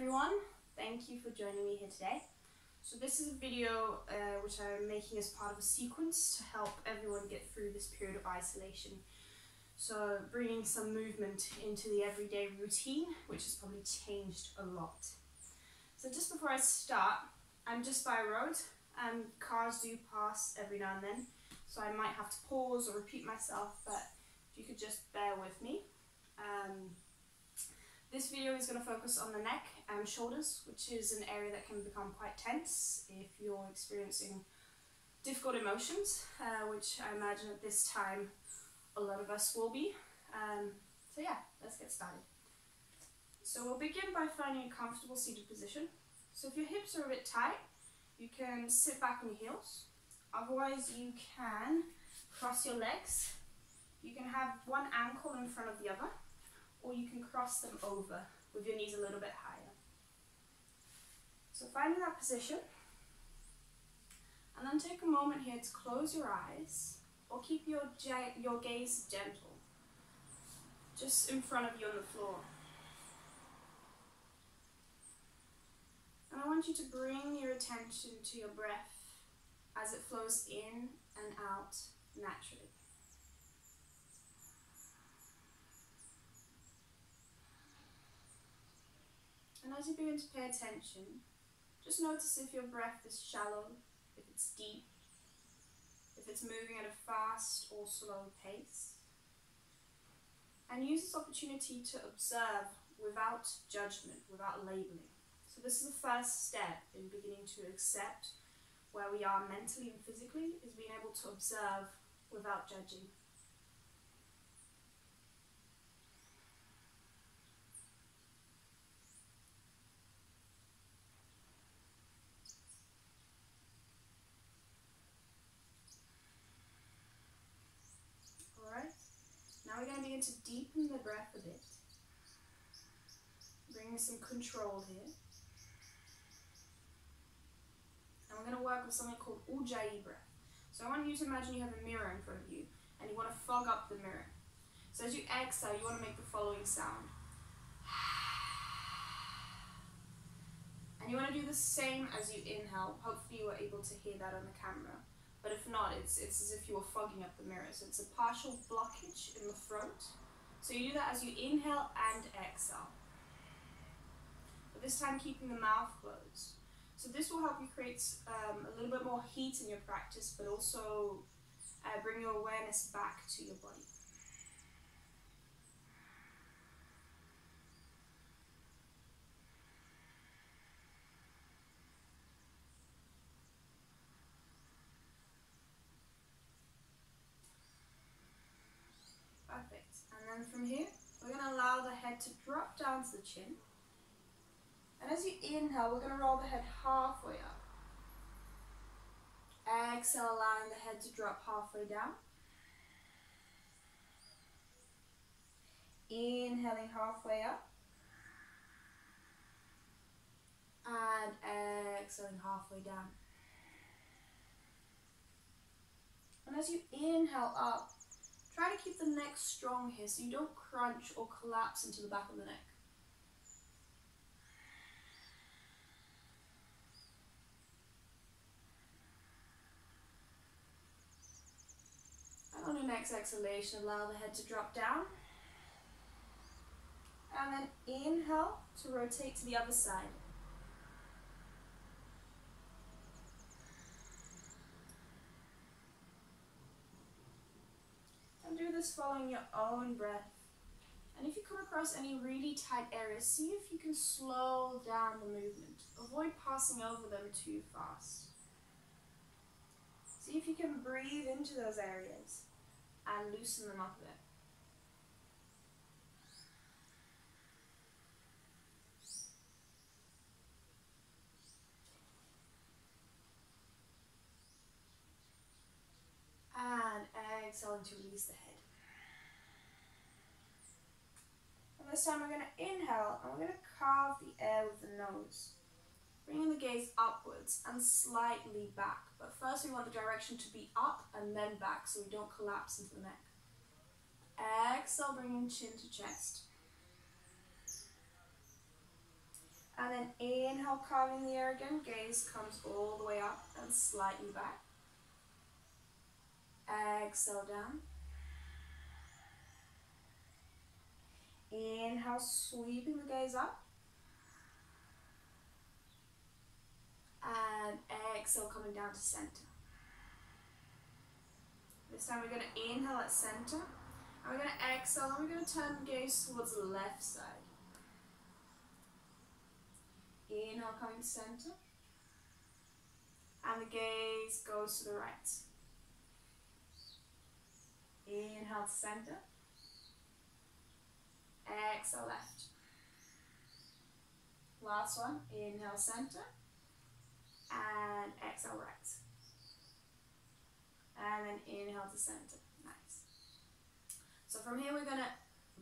everyone, thank you for joining me here today. So this is a video which I'm making as part of a sequence to help everyone get through this period of isolation. So bringing some movement into the everyday routine, which has probably changed a lot. So just before I start, I'm just by a road and cars do pass every now and then. So I might have to pause or repeat myself, but if you could just bear with me. This video is going to focus on the neck and shoulders, which is an area that can become quite tense if you're experiencing difficult emotions, which I imagine at this time a lot of us will be. So yeah, let's get started. So we'll begin by finding a comfortable seated position. So if your hips are a bit tight, you can sit back on your heels. Otherwise you can cross your legs. You can have one ankle in front of the other, or you can cross them over with your knees a little bit higher. So finding that position, and then take a moment here to close your eyes, or keep your gaze gentle, just in front of you on the floor. And I want you to bring your attention to your breath as it flows in and out naturally. And as you begin to pay attention, just notice if your breath is shallow, if it's deep, if it's moving at a fast or slow pace. And use this opportunity to observe without judgment, without labeling. So this is the first step in beginning to accept where we are mentally and physically, is being able to observe without judging. Now we're going to begin to deepen the breath a bit. Bring some control here. And we're going to work with something called Ujjayi breath. So I want you to imagine you have a mirror in front of you and you want to fog up the mirror. So as you exhale, you want to make the following sound. And you want to do the same as you inhale. Hopefully you were able to hear that on the camera. But if not, it's as if you were fogging up the mirror. So it's a partial blockage in the throat. So you do that as you inhale and exhale. But this time keeping the mouth closed. So this will help you create a little bit more heat in your practice, but also bring your awareness back to your body. Perfect. And then from here, we're going to allow the head to drop down to the chin. And as you inhale, we're going to roll the head halfway up. Exhale, allowing the head to drop halfway down. Inhaling halfway up. And exhaling halfway down. And as you inhale up, try to keep the neck strong here so you don't crunch or collapse into the back of the neck. And on your next exhalation, allow the head to drop down. And then inhale to rotate to the other side. And do this following your own breath. And if you come across any really tight areas, see if you can slow down the movement. Avoid passing over them too fast. See if you can breathe into those areas and loosen them up a bit. And exhaling to release the head. And this time we're going to inhale and we're going to carve the air with the nose. Bringing the gaze upwards and slightly back. But first we want the direction to be up and then back so we don't collapse into the neck. Exhale, bringing chin to chest. And then then inhale, carving the air again. Gaze comes all the way up and slightly back. Exhale down. Inhale, sweeping the gaze up. And exhale, coming down to center. This time we're going to inhale at center. And we're going to exhale, and we're going to turn the gaze towards the left side. Inhale, coming to center. And the gaze goes to the right. Inhale to center. Exhale left. Last one. Inhale center. And exhale right. And then inhale to center. Nice. So from here we're going to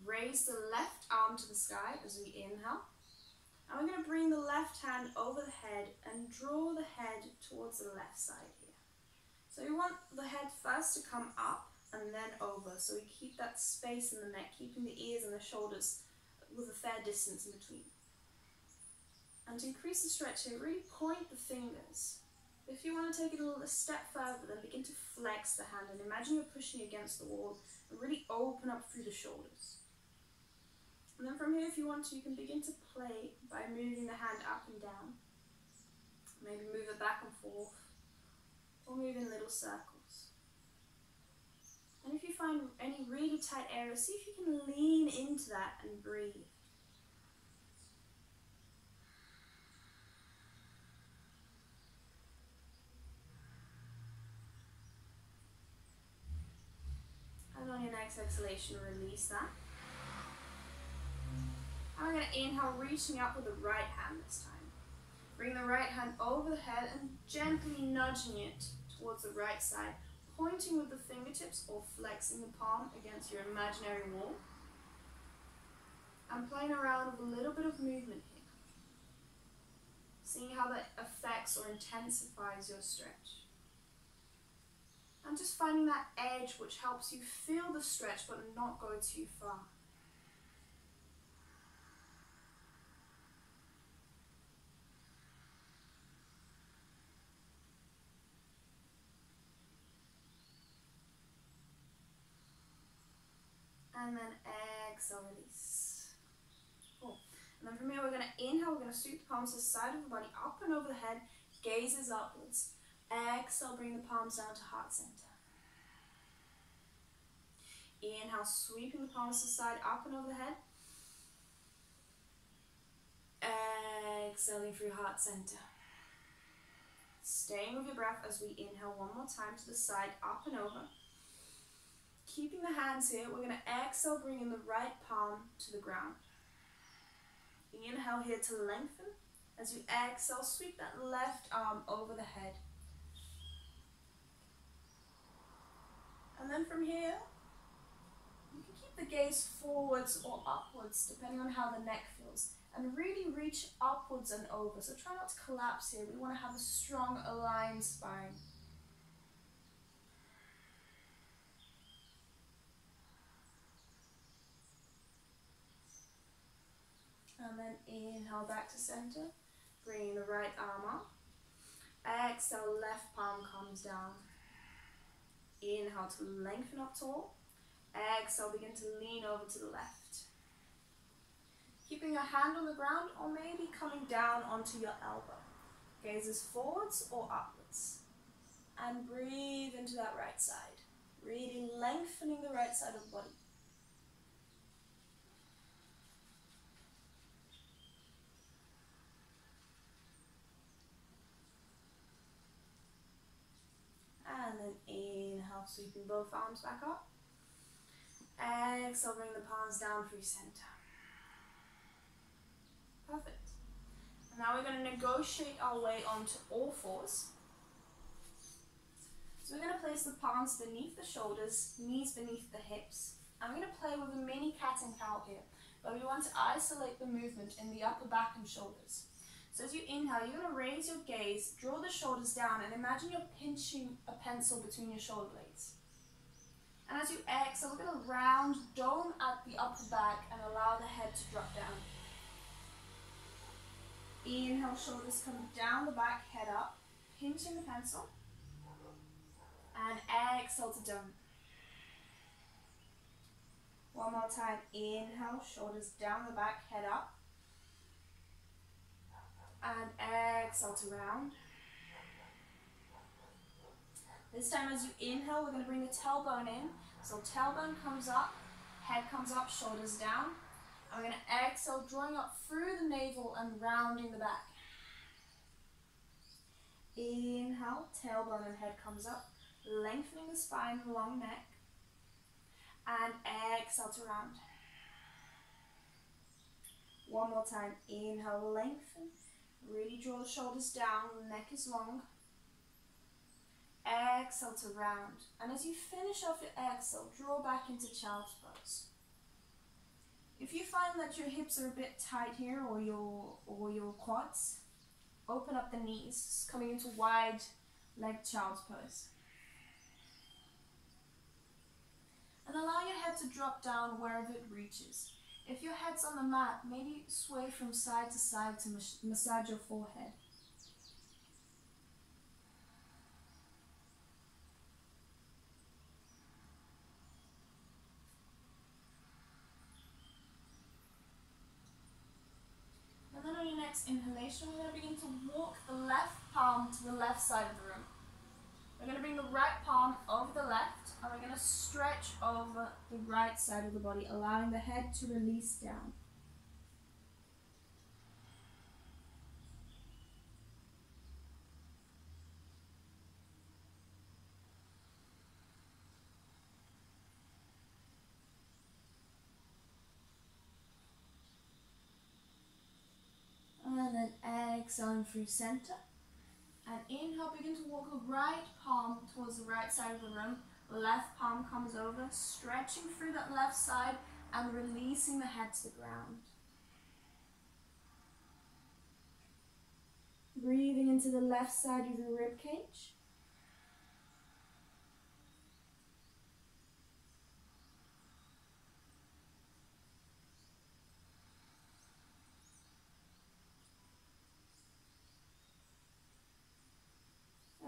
raise the left arm to the sky as we inhale. And we're going to bring the left hand over the head and draw the head towards the left side here. So we want the head first to come up and then over. So we keep that space in the neck, keeping the ears and the shoulders with a fair distance in between. And to increase the stretch here, really point the fingers. If you want to take it a step further, then begin to flex the hand and imagine you're pushing against the wall and really open up through the shoulders. And then from here, if you want to, you can begin to play by moving the hand up and down. Maybe move it back and forth, or move in little circles. And if you find any really tight areas, see if you can lean into that and breathe. And on your next exhalation, release that. And we're going to inhale, reaching up with the right hand this time. Bring the right hand over the head and gently nudging it towards the right side, pointing with the fingertips or flexing the palm against your imaginary wall. And playing around with a little bit of movement here. Seeing how that affects or intensifies your stretch. And just finding that edge which helps you feel the stretch but not go too far. And then exhale, release. Cool. And then from here, we're going to inhale, we're going to sweep the palms to the side of the body, up and over the head, gazes upwards. Exhale, bring the palms down to heart center. Inhale, sweeping the palms to the side, up and over the head. Exhaling through heart center. Staying with your breath as we inhale one more time to the side, up and over. Keeping the hands here, we're going to exhale, bringing the right palm to the ground. Inhale here to lengthen. As you exhale, sweep that left arm over the head. And then from here, you can keep the gaze forwards or upwards, depending on how the neck feels. And really reach upwards and over. So try not to collapse here. We want to have a strong, aligned spine. And then inhale back to center, bringing the right arm up. Exhale, left palm comes down. Inhale to lengthen up tall. Exhale, begin to lean over to the left. Keeping your hand on the ground or maybe coming down onto your elbow. Gazes forwards or upwards. And breathe into that right side. Really lengthening the right side of the body. And then inhale, sweeping both arms back up. Exhale, bring the palms down through center. Perfect. And now we're going to negotiate our way onto all fours. So we're going to place the palms beneath the shoulders, knees beneath the hips. I'm going to play with a mini cat and cow here, but we want to isolate the movement in the upper back and shoulders. So as you inhale, you're going to raise your gaze, draw the shoulders down, and imagine you're pinching a pencil between your shoulder blades. And as you exhale, we're going to round, dome at the upper back and allow the head to drop down. Inhale, shoulders come down the back, head up, pinching the pencil. And exhale to done. One more time. Inhale, shoulders down the back, head up. And exhale to round. This time as you inhale, we're going to bring the tailbone in. So tailbone comes up, head comes up, shoulders down. And we're going to exhale, drawing up through the navel and rounding the back. Inhale, tailbone and head comes up, lengthening the spine, long neck. And exhale to round. One more time. Inhale, lengthen. Really draw the shoulders down, the neck is long. Exhale to round. And as you finish off your exhale, draw back into child's pose. If you find that your hips are a bit tight here or your quads, open up the knees, coming into wide leg child's pose. And allow your head to drop down wherever it reaches. If your head's on the mat, maybe sway from side to side to massage your forehead. And then on your next inhalation, we're going to begin to walk the left palm to the left side of the room. We're going to bring the right palm over the left, and we're going to stretch over the right side of the body, allowing the head to release down. And then exhaling through center. And inhale, begin to walk the right palm towards the right side of the room. Left palm comes over, stretching through that left side and releasing the head to the ground. Breathing into the left side of the rib cage.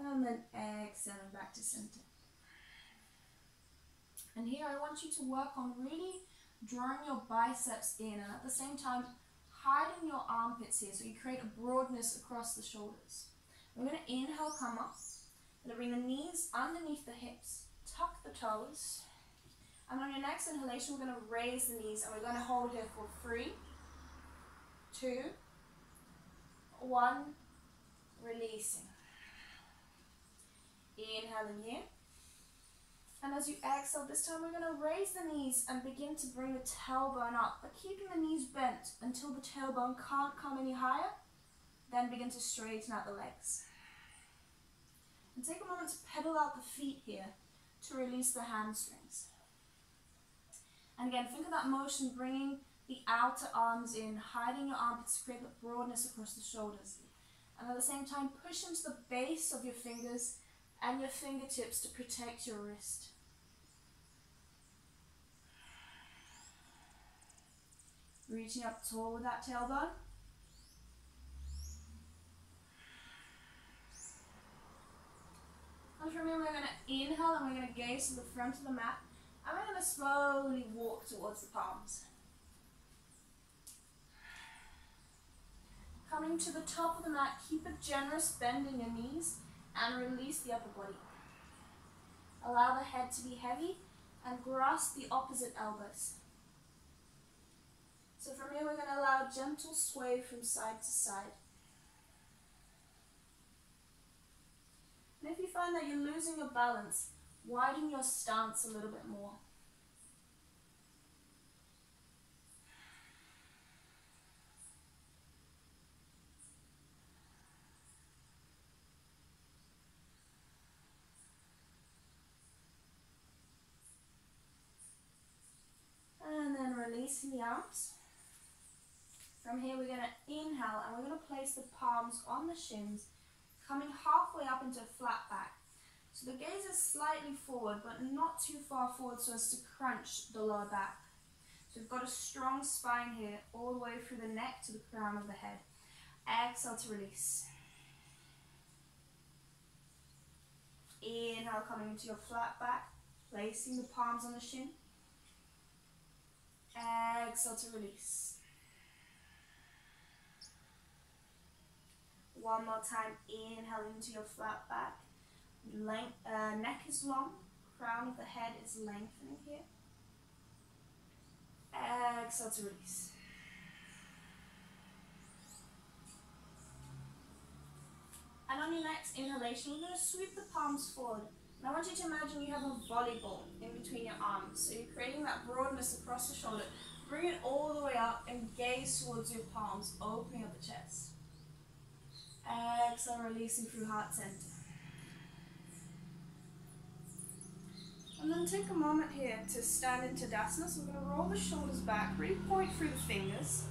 And then exhaling back to center. And here I want you to work on really drawing your biceps in and at the same time hiding your armpits here so you create a broadness across the shoulders. We're going to inhale, come up. We're going to bring the knees underneath the hips, tuck the toes. And on your next inhalation, we're going to raise the knees and we're going to hold here for 3, 2, 1, releasing. Inhaling here. And as you exhale, this time we're going to raise the knees and begin to bring the tailbone up, but keeping the knees bent until the tailbone can't come any higher. Then begin to straighten out the legs. And take a moment to pedal out the feet here to release the hamstrings. And again, think of that motion, bringing the outer arms in, hiding your armpits to create the broadness across the shoulders. And at the same time, push into the base of your fingers and your fingertips to protect your wrist. Reaching up tall with that tailbone. And from here we're going to inhale and we're going to gaze to the front of the mat. And we're going to slowly walk towards the palms. Coming to the top of the mat, keep a generous bend in your knees and release the upper body. Allow the head to be heavy and grasp the opposite elbows. So from here we're going to allow a gentle sway from side to side. And if you find that you're losing your balance, widen your stance a little bit more. And then releasing the arms. From here we're going to inhale and we're going to place the palms on the shins, coming halfway up into a flat back. So the gaze is slightly forward but not too far forward so as to crunch the lower back. So we've got a strong spine here all the way through the neck to the crown of the head. Exhale to release. Inhale, coming into your flat back, placing the palms on the shin. Exhale to release. One more time, inhale into your flat back. Neck is long, crown of the head is lengthening here. Exhale to release. And on your next inhalation, we're going to sweep the palms forward. And I want you to imagine you have a volleyball in between your arms. So you're creating that broadness across the shoulder. Bring it all the way up and gaze towards your palms, opening up the chest. Exhale, releasing through heart center. And then take a moment here to stand in Tadasana. So we're going to roll the shoulders back, really point through the fingers.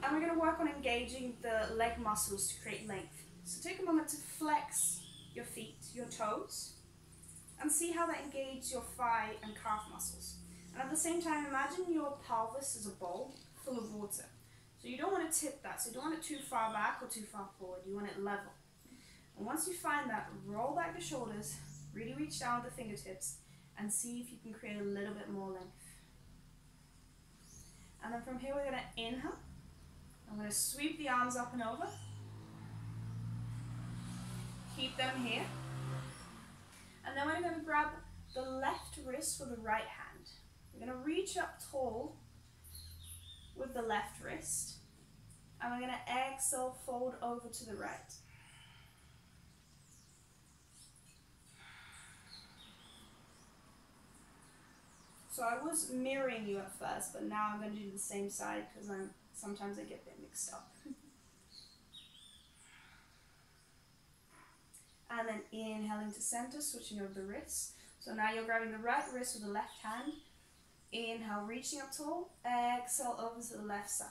And we're going to work on engaging the leg muscles to create length. So take a moment to flex your feet, your toes, and see how that engages your thigh and calf muscles. And at the same time, imagine your pelvis as a bowl full of water. So you don't want to tip that, so you don't want it too far back or too far forward. You want it level. And once you find that, roll back the shoulders, really reach down with the fingertips, and see if you can create a little bit more length. And then from here, we're going to inhale. I'm going to sweep the arms up and over. Keep them here. And then we're going to grab the left wrist for the right hand. We're going to reach up tall with the left wrist. And we're going to exhale, fold over to the right. So I was mirroring you at first, but now I'm going to do the same side because sometimes I get a bit mixed up. And then inhaling to center, switching over the wrists. So now you're grabbing the right wrist with the left hand. Inhale, reaching up tall. Exhale, over to the left side.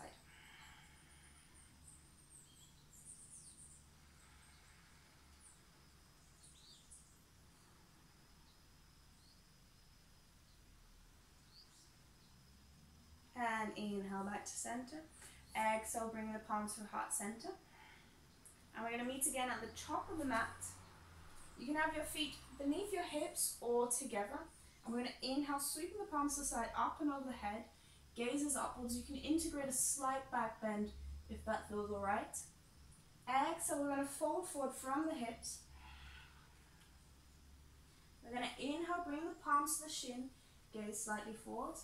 And inhale back to center. Exhale, bringing the palms to heart center. And we're going to meet again at the top of the mat. You can have your feet beneath your hips or together. And we're going to inhale, sweeping the palms to the side, up and over the head. Gazes upwards. You can integrate a slight back bend if that feels alright. Exhale, we're going to fold forward from the hips. We're going to inhale, bring the palms to the shin. Gaze slightly forward.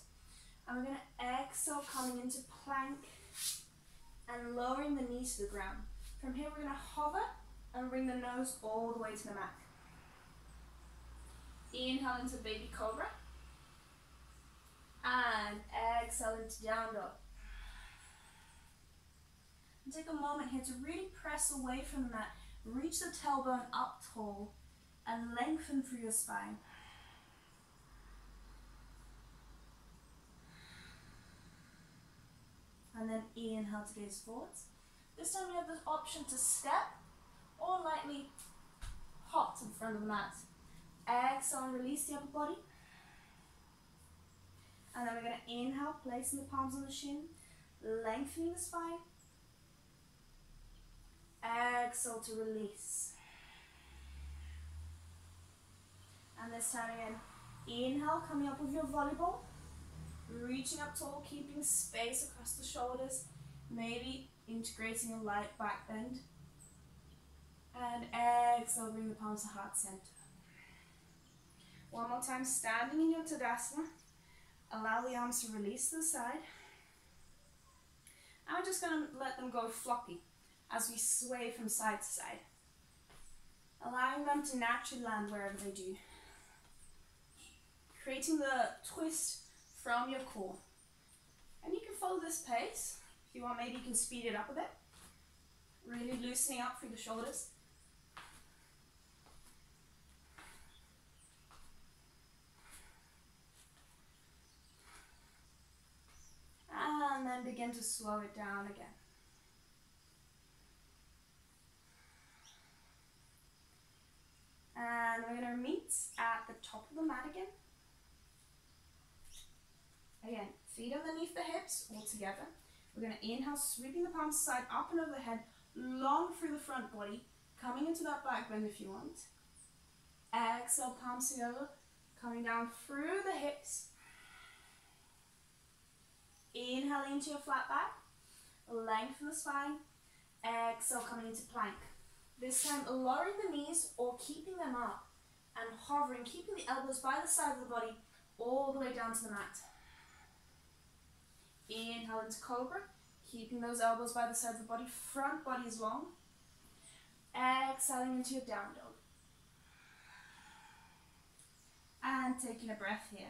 And we're going to exhale, coming into plank and lowering the knees to the ground. From here, we're going to hover and bring the nose all the way to the mat. Inhale into baby cobra. And exhale into down dog. And take a moment here to really press away from the mat. Reach the tailbone up tall and lengthen through your spine. And then inhale to gaze forwards. This time you have the option to step or lightly hop to the front of the mat. Exhale and release the upper body. And then we're going to inhale, placing the palms on the shin, lengthening the spine. Exhale to release. And this time again, inhale, coming up with your volleyball. Reaching up tall, keeping space across the shoulders, maybe integrating a light back bend. And exhale, bring the palms to heart center. One more time, standing in your Tadasana. Allow the arms to release to the side. And we're just going to let them go floppy as we sway from side to side. Allowing them to naturally land wherever they do. Creating the twist from your core. And you can follow this pace. If you want, maybe you can speed it up a bit. Really loosening up through the shoulders. And then begin to slow it down again. And we're going to meet at the top of the mat again. Again, feet underneath the hips, all together. We're going to inhale, sweeping the palms side up and over the head, long through the front body, coming into that back bend if you want. Exhale, palms together, coming down through the hips. Inhale into your flat back, lengthen the spine. Exhale, coming into plank. This time, lowering the knees or keeping them up and hovering, keeping the elbows by the side of the body all the way down to the mat. Inhale into cobra, keeping those elbows by the side of the body, front body is long. Exhaling into your down dog. And taking a breath here.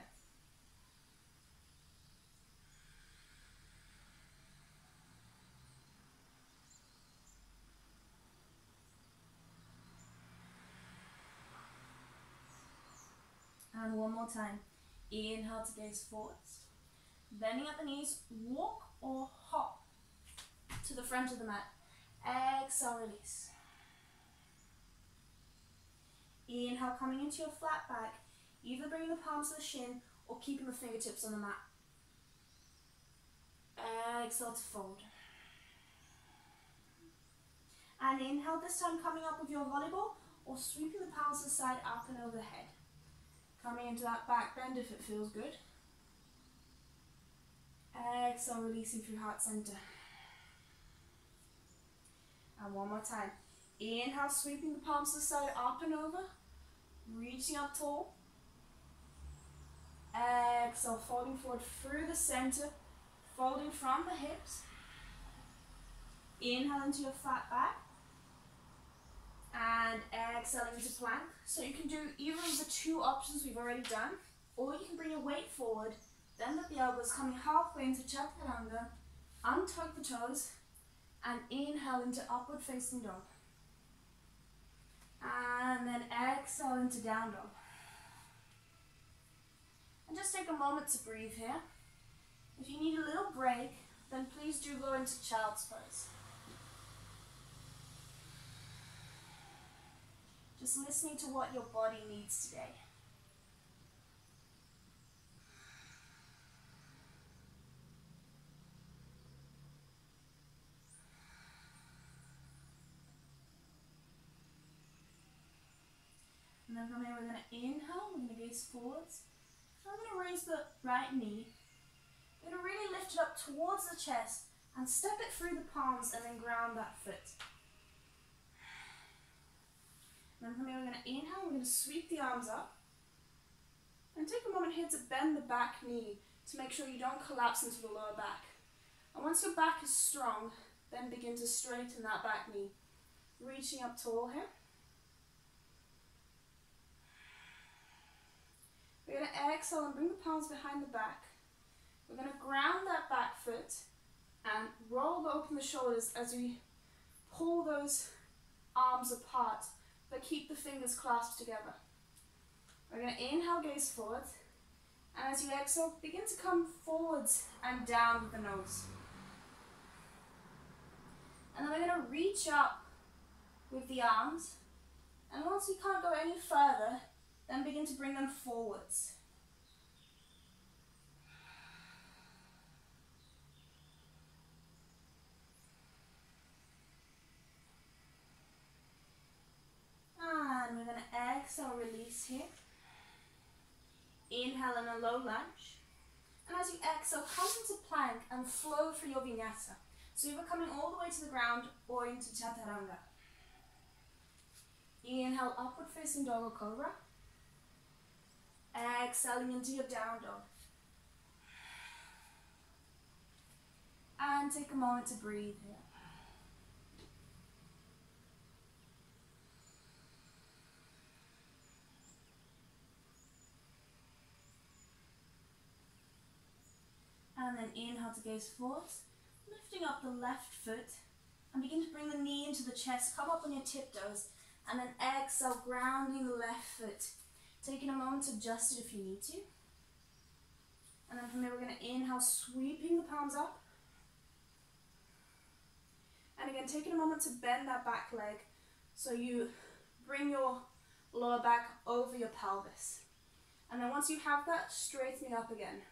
And one more time. Inhale to gaze forwards. Bending at the knees, walk or hop to the front of the mat. Exhale, release. Inhale, coming into your flat back, either bringing the palms to the shin or keeping the fingertips on the mat. Exhale to fold. And inhale, this time coming up with your volleyball or sweeping the palms to the side, up and over the head. Coming into that back bend if it feels good. Exhale, releasing through heart center. And one more time. Inhale, sweeping the palms to the side, up and over. Reaching up tall. Exhale, folding forward through the center. Folding from the hips. Inhale into your flat back. And exhaling into plank. So you can do either of the two options we've already done, or you can bring your weight forward, bend at the elbows, coming halfway into Chaturanga, untuck the toes, and inhale into upward facing dog. And then exhale into down dog. And just take a moment to breathe here. If you need a little break, then please do go into child's pose. Just listening to what your body needs today. And then from here we're going to inhale, we're going to gaze forwards. I'm going to raise the right knee. We're going to really lift it up towards the chest and step it through the palms and then ground that foot. Then from here we're going to inhale, we're going to sweep the arms up. And take a moment here to bend the back knee to make sure you don't collapse into the lower back. And once your back is strong, then begin to straighten that back knee. Reaching up tall here. We're going to exhale and bring the palms behind the back. We're going to ground that back foot and roll open the shoulders as we pull those arms apart, but keep the fingers clasped together. We're going to inhale, gaze forward, and as you exhale, begin to come forwards and down with the nose. And then we're going to reach up with the arms, and once you can't go any further, then begin to bring them forwards. And we're going to exhale, release here. Inhale in a low lunge. And as you exhale, come into plank and flow through your vinyasa. So you're coming all the way to the ground or into Chaturanga. Inhale, upward facing dog or cobra. Exhaling into your down dog. And take a moment to breathe here. And then inhale to gaze forwards, lifting up the left foot and begin to bring the knee into the chest, come up on your tiptoes, and then exhale, grounding the left foot. Taking a moment to adjust it if you need to. And then from there we're going to inhale, sweeping the palms up. And again, taking a moment to bend that back leg so you bring your lower back over your pelvis. And then once you have that, straightening up again.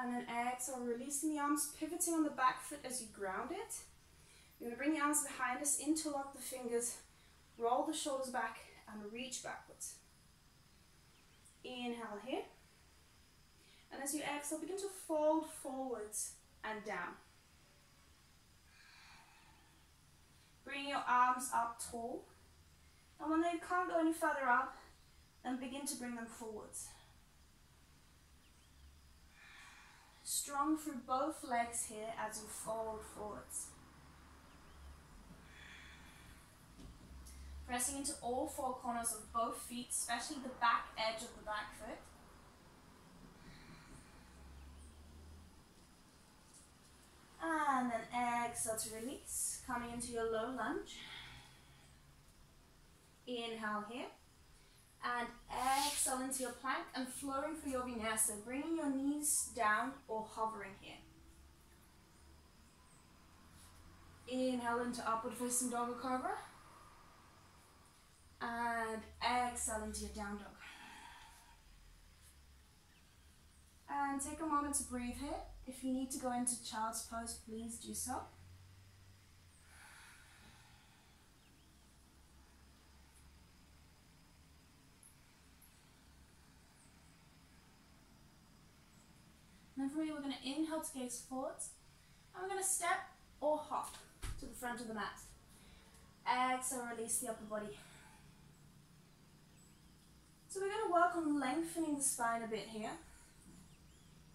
And then exhale, releasing the arms, pivoting on the back foot as you ground it. You're going to bring the arms behind us, interlock the fingers, roll the shoulders back, and reach backwards. Inhale here. And as you exhale, begin to fold forwards and down. Bring your arms up tall. And when they can't go any further up, then begin to bring them forwards. Strong through both legs here as you fold forwards. Pressing into all four corners of both feet, especially the back edge of the back foot. And then exhale to release, coming into your low lunge. Inhale here. And exhale into your plank and flowing through your vinyasa, bringing your knees down or hovering here. Inhale into upward facing dog or cobra. And exhale into your down dog. And take a moment to breathe here. If you need to go into child's pose, please do so. And then from here, we're going to inhale to gaze forwards. And we're going to step or hop to the front of the mat. Exhale, release the upper body. So we're going to work on lengthening the spine a bit here.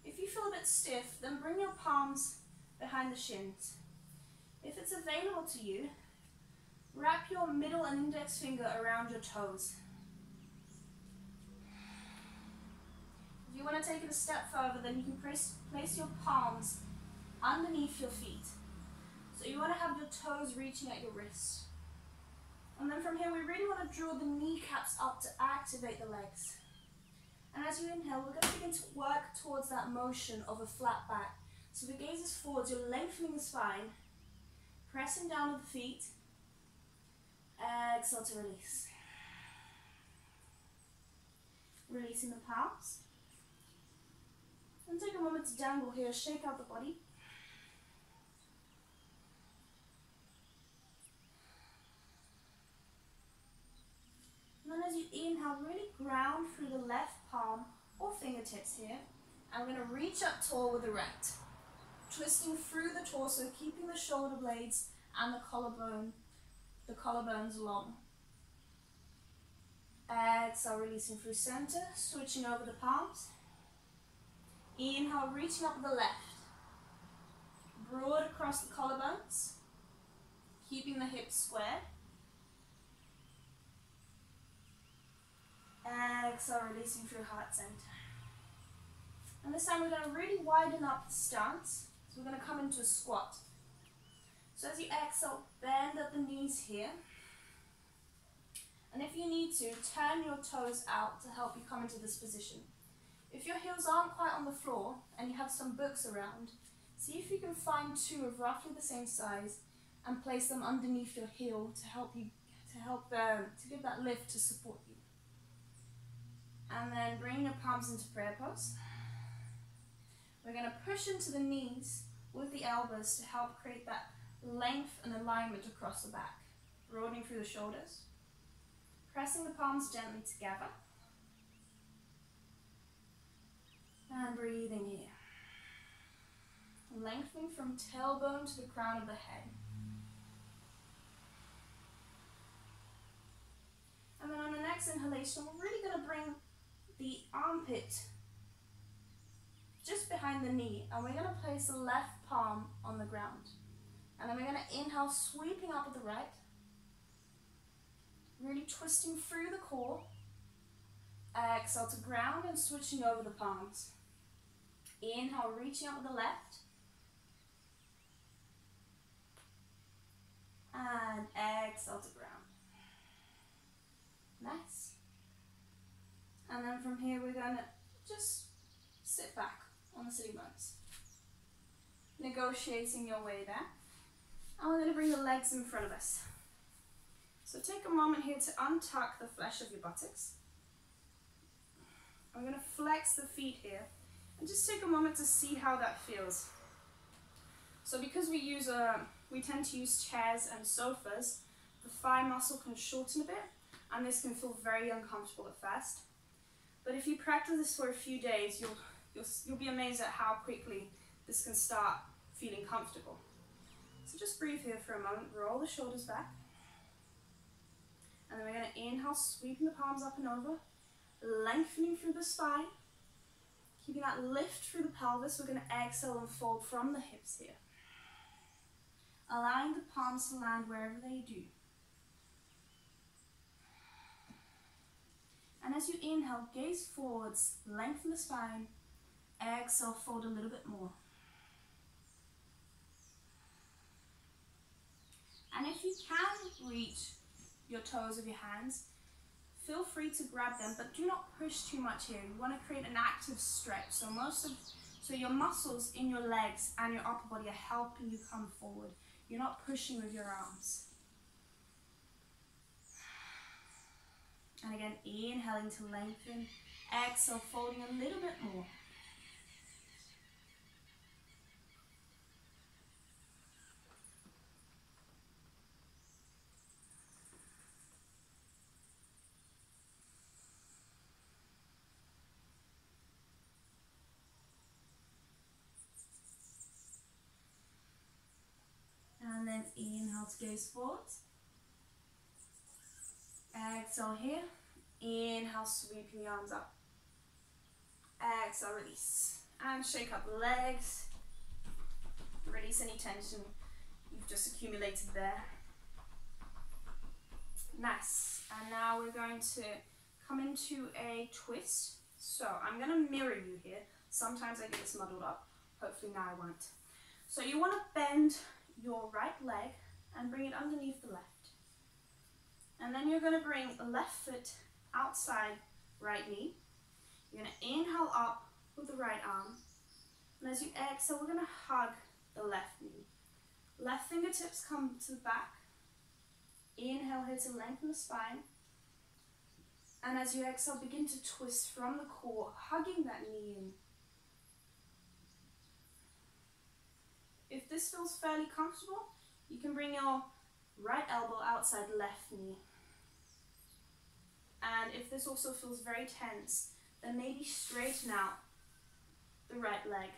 If you feel a bit stiff, then bring your palms behind the shins. If it's available to you, wrap your middle and index finger around your toes. If you want to take it a step further, then you can place your palms underneath your feet. So you want to have your toes reaching at your wrist. And then from here, we really want to draw the kneecaps up to activate the legs. And as you inhale, we're going to begin to work towards that motion of a flat back. So the gaze is forwards, you're lengthening the spine, pressing down with the feet. Exhale to release. Releasing the palms. And take a moment to dangle here, shake out the body. And then as you inhale, really ground through the left palm or fingertips here. And we're going to reach up tall with the right. Twisting through the torso, keeping the shoulder blades and the collarbones long. Exhale, releasing through center, switching over the palms. Inhale, reaching up with the left. Broad across the collarbones, keeping the hips square. Exhale, releasing through heart center. And this time we're going to really widen up the stance. So we're going to come into a squat. So as you exhale, bend at the knees here. And if you need to, turn your toes out to help you come into this position. If your heels aren't quite on the floor and you have some books around, see if you can find two of roughly the same size and place them underneath your heel to give that lift to support you. And then bring your palms into prayer pose. We're going to push into the knees with the elbows to help create that length and alignment across the back. Broadening through the shoulders. Pressing the palms gently together. And breathing here. Lengthening from tailbone to the crown of the head. And then on the next inhalation, we're really going to bring the armpit just behind the knee, and we're going to place the left palm on the ground. And then we're going to inhale, sweeping up with the right, really twisting through the core. Exhale to ground and switching over the palms. Inhale, reaching up with the left. And exhale to ground. Nice. And then from here, we're going to just sit back on the sitting bones. Negotiating your way there. And we're going to bring the legs in front of us. So take a moment here to untuck the flesh of your buttocks. I'm going to flex the feet here And just take a moment to see how that feels. So because we tend to use chairs and sofas, the thigh muscle can shorten a bit, and this can feel very uncomfortable at first. But if you practice this for a few days, you'll be amazed at how quickly this can start feeling comfortable. So just breathe here for a moment, roll the shoulders back. And then we're going to inhale, sweeping the palms up and over, lengthening through the spine. Keeping that lift through the pelvis, we're going to exhale and fold from the hips here. Allowing the palms to land wherever they do. And as you inhale, gaze forwards, lengthen the spine. Exhale, fold a little bit more. And if you can reach your toes of your hands, feel free to grab them, but do not push too much here. You want to create an active stretch. So your muscles in your legs and your upper body are helping you come forward. You're not pushing with your arms. And again, inhaling to lengthen. Exhale, folding a little bit more. And then inhale to gaze forwards. Exhale here. Inhale, sweeping the arms up. Exhale, release. And shake up the legs. Release any tension you've just accumulated there. Nice. And now we're going to come into a twist. So I'm going to mirror you here. Sometimes I get this muddled up. Hopefully now I won't. So you want to bend your right leg and bring it underneath the left. And then you're going to bring left foot outside right knee. You're going to inhale up with the right arm. And as you exhale, we're going to hug the left knee. Left fingertips come to the back. Inhale here to lengthen the spine. And as you exhale, begin to twist from the core, hugging that knee in. If this feels fairly comfortable, you can bring your right elbow outside left knee. And if this also feels very tense, then maybe straighten out the right leg.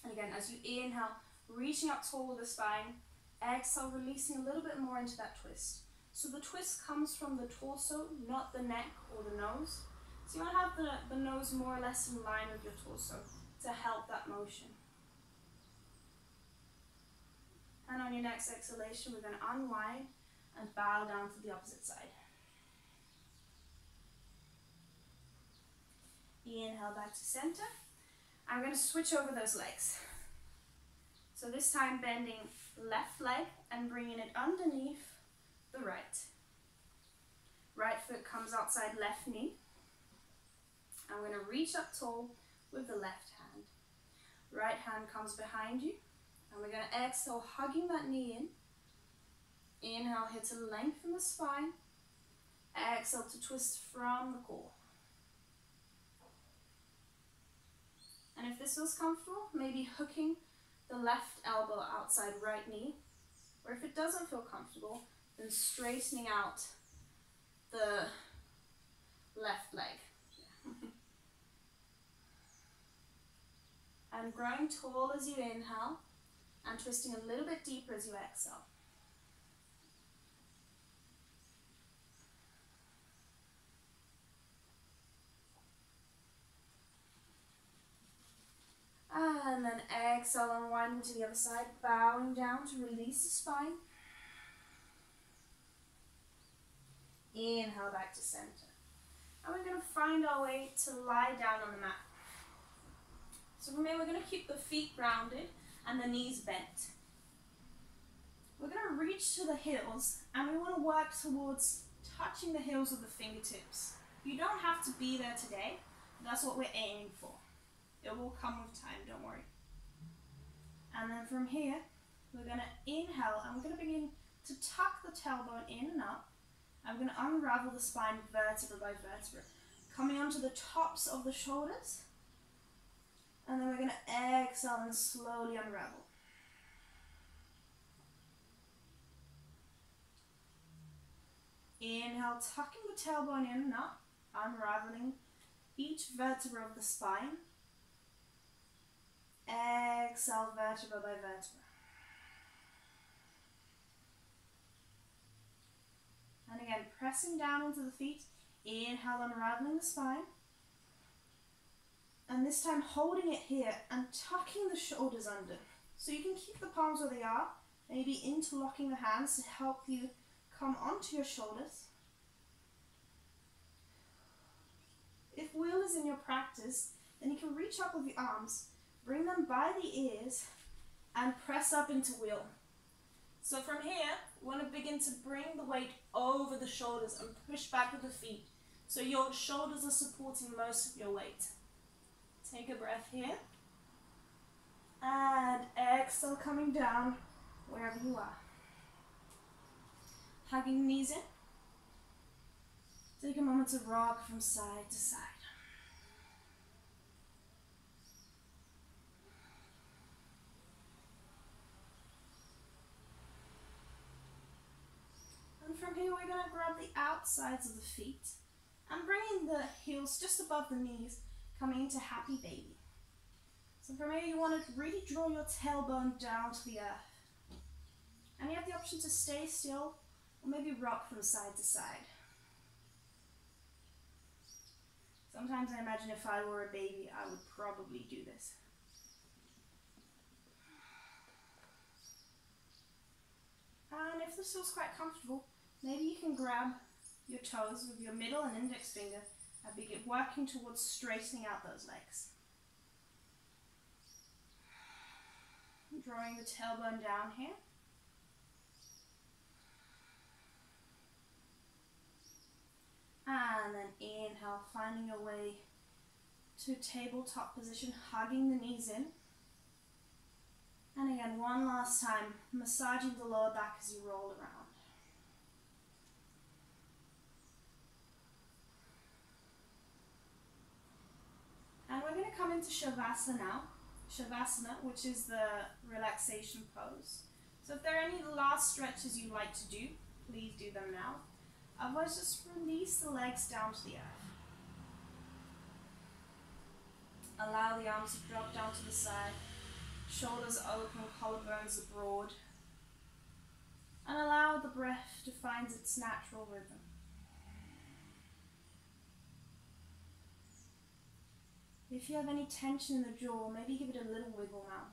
And again, as you inhale, reaching up tall with the spine, exhale, releasing a little bit more into that twist. So the twist comes from the torso, not the neck or the nose. So you want to have the nose more or less in line with your torso to help that motion. And on your next exhalation, we're going to unwind and bow down to the opposite side. Inhale back to center. I'm going to switch over those legs. So this time bending left leg and bringing it underneath the right. Right foot comes outside left knee. I'm going to reach up tall with the left hand. Right hand comes behind you. And we're going to exhale, hugging that knee in. Inhale here to lengthen the spine. Exhale to twist from the core. And if this feels comfortable, maybe hooking the left elbow outside right knee. Or if it doesn't feel comfortable, then straightening out the left leg. And growing tall as you inhale, and twisting a little bit deeper as you exhale. And then exhale, unwinding to the other side, bowing down to release the spine. Inhale back to center. And we're going to find our way to lie down on the mat. So from here, we're going to keep the feet grounded and the knees bent. We're going to reach to the heels, and we want to work towards touching the heels of the fingertips. You don't have to be there today. That's what we're aiming for. It will come with time, don't worry. And then from here, we're going to inhale, and we're going to begin to tuck the tailbone in and up. I'm going to unravel the spine vertebra by vertebra. Coming onto the tops of the shoulders. And then we're going to exhale and slowly unravel. Inhale, tucking the tailbone in and up, unraveling each vertebra of the spine. Exhale, vertebra by vertebra. And again, pressing down into the feet. Inhale, unraveling the spine. And this time holding it here and tucking the shoulders under. So you can keep the palms where they are, maybe interlocking the hands to help you come onto your shoulders. If wheel is in your practice, then you can reach up with the arms, bring them by the ears, and press up into wheel. So from here, we want to begin to bring the weight over the shoulders and push back with the feet. So your shoulders are supporting most of your weight. Take a breath here. And exhale, coming down wherever you are. Hugging the knees in. Take a moment to rock from side to side. And from here, we're going to grab the outsides of the feet and bringing the heels just above the knees, coming into happy baby. So from here, you want to really draw your tailbone down to the earth. And you have the option to stay still or maybe rock from side to side. Sometimes I imagine if I were a baby, I would probably do this. And if this feels quite comfortable, maybe you can grab your toes with your middle and index finger and begin working towards straightening out those legs. Drawing the tailbone down here. And then inhale, finding your way to tabletop position, hugging the knees in. And again, one last time, massaging the lower back as you roll around. And we're going to come into Shavasana now. Shavasana, which is the relaxation pose. So if there are any last stretches you'd like to do, please do them now. Otherwise, just release the legs down to the earth. Allow the arms to drop down to the side. Shoulders open, collarbones are broad. And allow the breath to find its natural rhythm. If you have any tension in the jaw, maybe give it a little wiggle now.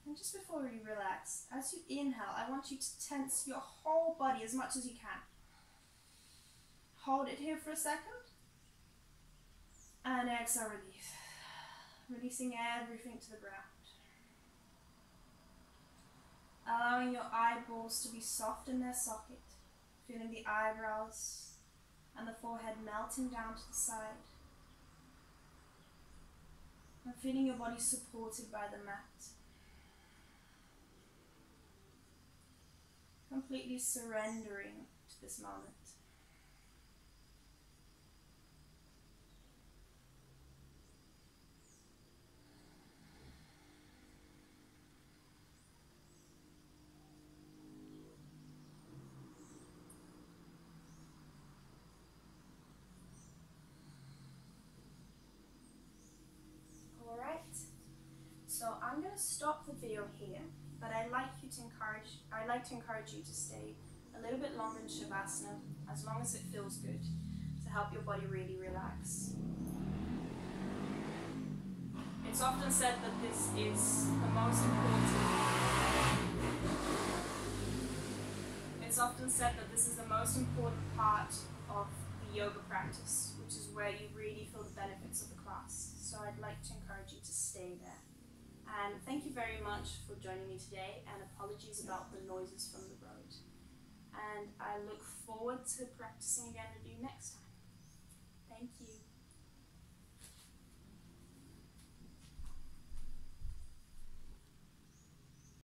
And just before you relax, as you inhale, I want you to tense your whole body as much as you can. Hold it here for a second. And exhale, release. Releasing everything to the ground. Allowing your eyeballs to be soft in their socket. Feeling the eyebrows and the forehead melting down to the side. And feeling your body supported by the mat. Completely surrendering to this moment. Alright, so I'm going to stop the video here. But I'd like to encourage you to stay a little bit longer in Shavasana, as long as it feels good, to help your body really relax. It's often said that this is the most important. It's often said that this is the most important part of the yoga practice, which is where you really feel the benefits of the class. So I'd like to encourage you to stay there. And thank you very much for joining me today, and apologies about the noises from the road. And I look forward to practicing again with you next time. Thank you.